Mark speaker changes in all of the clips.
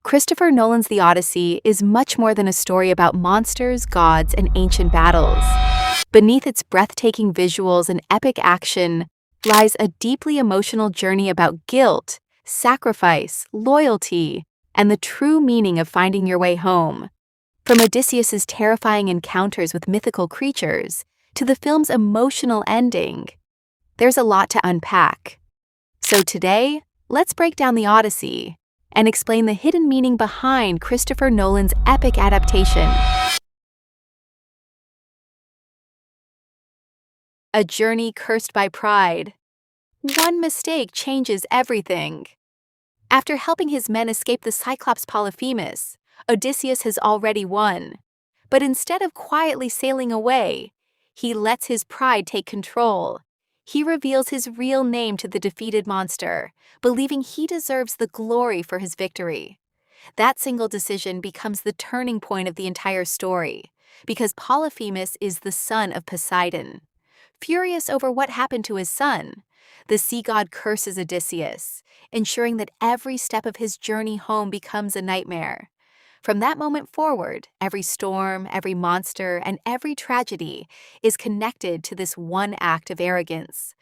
Speaker 1: Christopher Nolan's The Odyssey is much more than a story about monsters, gods, and ancient battles. Beneath its breathtaking visuals and epic action lies a deeply emotional journey about guilt, sacrifice, loyalty, and the true meaning of finding your way home. From Odysseus's terrifying encounters with mythical creatures to the film's emotional ending, there's a lot to unpack. So today, let's break down The Odyssey and explain the hidden meaning behind Christopher Nolan's epic adaptation. A journey cursed by pride. One mistake changes everything. After helping his men escape the Cyclops Polyphemus, Odysseus has already won. But instead of quietly sailing away, he lets his pride take control. He reveals his real name to the defeated monster, believing he deserves the glory for his victory. That single decision becomes the turning point of the entire story, because Polyphemus is the son of Poseidon. Furious over what happened to his son, the sea god curses Odysseus, ensuring that every step of his journey home becomes a nightmare. From that moment forward, every storm, every monster, and every tragedy is connected to this one act of arrogance.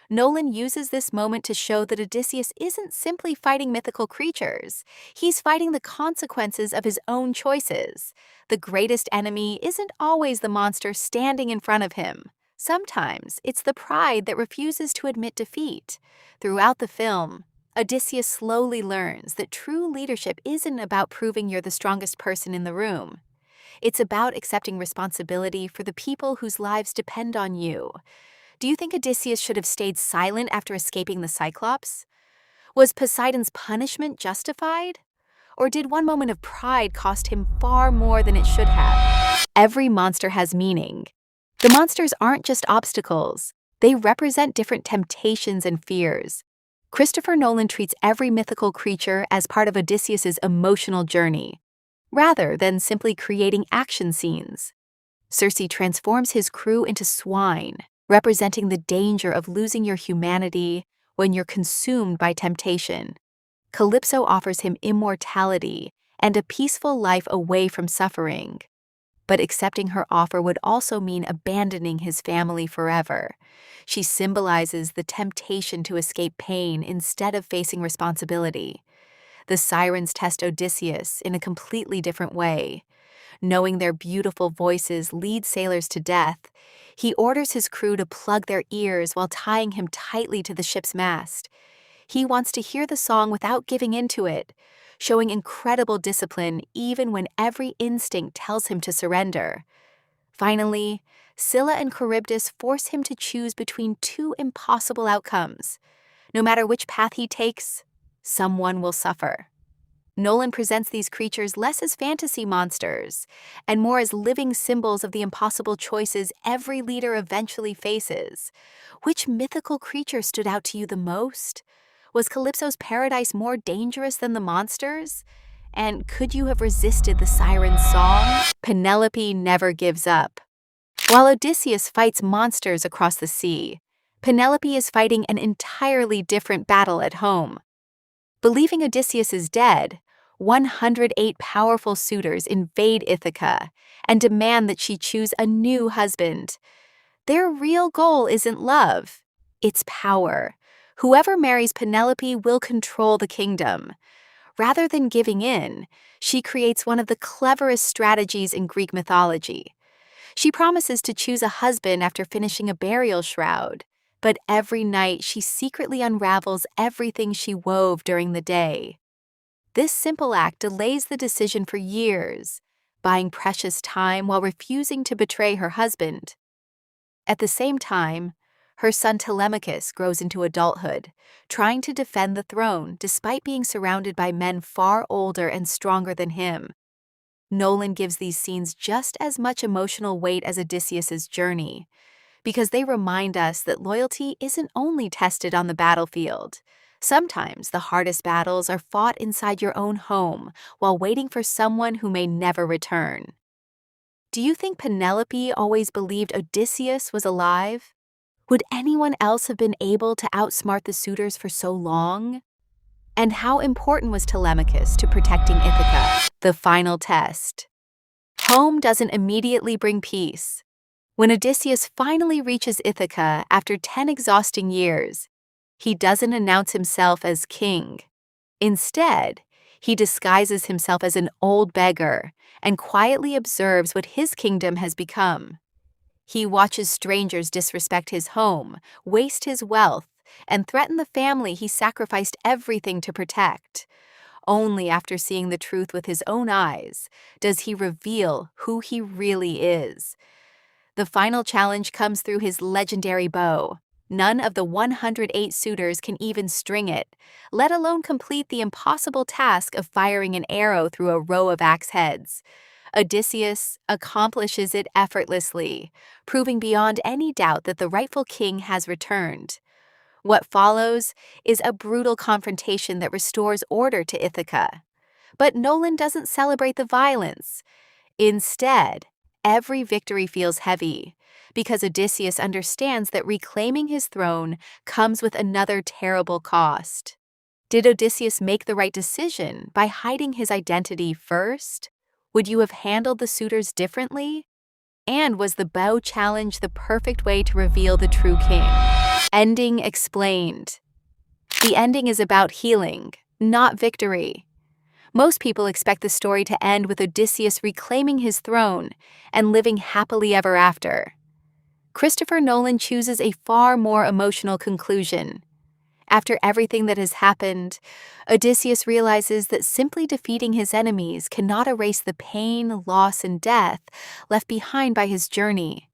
Speaker 1: Nolan uses this moment to show that Odysseus isn't simply fighting mythical creatures. He's fighting the consequences of his own choices. The greatest enemy isn't always the monster standing in front of him. Sometimes it's the pride that refuses to admit defeat. Throughout the film, Odysseus slowly learns that true leadership isn't about proving you're the strongest person in the room. It's about accepting responsibility for the people whose lives depend on you. Do you think Odysseus should have stayed silent after escaping the Cyclops? Was Poseidon's punishment justified? Or did one moment of pride cost him far more than it should have? Every monster has meaning. The monsters aren't just obstacles. They represent different temptations and fears. Christopher Nolan treats every mythical creature as part of Odysseus's emotional journey, rather than simply creating action scenes. Circe transforms his crew into swine, representing the danger of losing your humanity when you're consumed by temptation. Calypso offers him immortality and a peaceful life away from suffering. But accepting her offer would also mean abandoning his family forever. She symbolizes the temptation to escape pain instead of facing responsibility. The sirens test Odysseus in a completely different way. Knowing their beautiful voices lead sailors to death, he orders his crew to plug their ears while tying him tightly to the ship's mast. He wants to hear the song without giving into it, showing incredible discipline even when every instinct tells him to surrender. Finally, Scylla and Charybdis force him to choose between two impossible outcomes. No matter which path he takes, someone will suffer. Nolan presents these creatures less as fantasy monsters and more as living symbols of the impossible choices every leader eventually faces. Which mythical creature stood out to you the most? Was Calypso's paradise more dangerous than the monsters? And could you have resisted the siren's song? Penelope never gives up. While Odysseus fights monsters across the sea, Penelope is fighting an entirely different battle at home. Believing Odysseus is dead, 108 powerful suitors invade Ithaca and demand that she choose a new husband. Their real goal isn't love, it's power. Whoever marries Penelope will control the kingdom. Rather than giving in, she creates one of the cleverest strategies in Greek mythology. She promises to choose a husband after finishing a burial shroud, but every night she secretly unravels everything she wove during the day. This simple act delays the decision for years, buying precious time while refusing to betray her husband. At the same time, her son Telemachus grows into adulthood, trying to defend the throne despite being surrounded by men far older and stronger than him. Nolan gives these scenes just as much emotional weight as Odysseus's journey, because they remind us that loyalty isn't only tested on the battlefield. Sometimes the hardest battles are fought inside your own home while waiting for someone who may never return. Do you think Penelope always believed Odysseus was alive? Would anyone else have been able to outsmart the suitors for so long? And how important was Telemachus to protecting Ithaca? The final test. Home doesn't immediately bring peace. When Odysseus finally reaches Ithaca after 10 exhausting years, he doesn't announce himself as king. Instead, he disguises himself as an old beggar and quietly observes what his kingdom has become. He watches strangers disrespect his home, waste his wealth, and threaten the family he sacrificed everything to protect. Only after seeing the truth with his own eyes does he reveal who he really is. The final challenge comes through his legendary bow. None of the 108 suitors can even string it, let alone complete the impossible task of firing an arrow through a row of axe heads. Odysseus accomplishes it effortlessly, proving beyond any doubt that the rightful king has returned. What follows is a brutal confrontation that restores order to Ithaca. But Nolan doesn't celebrate the violence. Instead, every victory feels heavy, because Odysseus understands that reclaiming his throne comes with another terrible cost. Did Odysseus make the right decision by hiding his identity first? Would you have handled the suitors differently? And was the bow challenge the perfect way to reveal the true king? Ending explained. The ending is about healing, not victory. Most people expect the story to end with Odysseus reclaiming his throne and living happily ever after. Christopher Nolan chooses a far more emotional conclusion. After everything that has happened, Odysseus realizes that simply defeating his enemies cannot erase the pain, loss, and death left behind by his journey.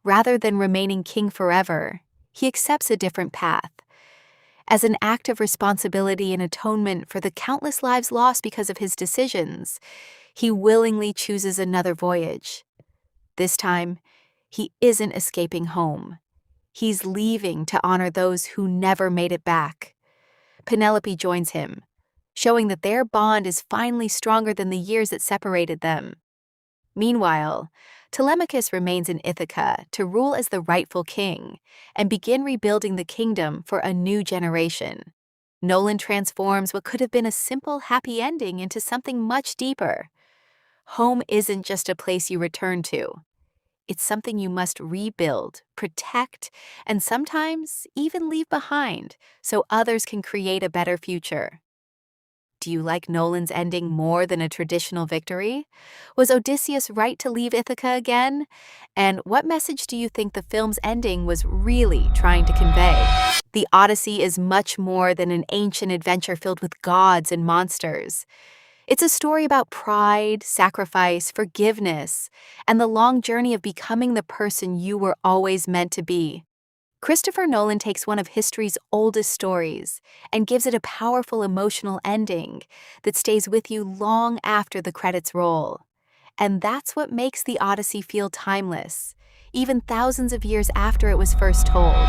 Speaker 1: Rather than remaining king forever, he accepts a different path. As an act of responsibility and atonement for the countless lives lost because of his decisions, he willingly chooses another voyage. This time, he isn't escaping home. He's leaving to honor those who never made it back. Penelope joins him, showing that their bond is finally stronger than the years that separated them. Meanwhile, Telemachus remains in Ithaca to rule as the rightful king and begin rebuilding the kingdom for a new generation. Nolan transforms what could have been a simple, happy ending into something much deeper. Home isn't just a place you return to. It's something you must rebuild, protect, and sometimes even leave behind so others can create a better future. Do you like Nolan's ending more than a traditional victory? Was Odysseus right to leave Ithaca again? And what message do you think the film's ending was really trying to convey? The Odyssey is much more than an ancient adventure filled with gods and monsters. It's a story about pride, sacrifice, forgiveness, and the long journey of becoming the person you were always meant to be. Christopher Nolan takes one of history's oldest stories and gives it a powerful emotional ending that stays with you long after the credits roll. And that's what makes the Odyssey feel timeless, even thousands of years after it was first told.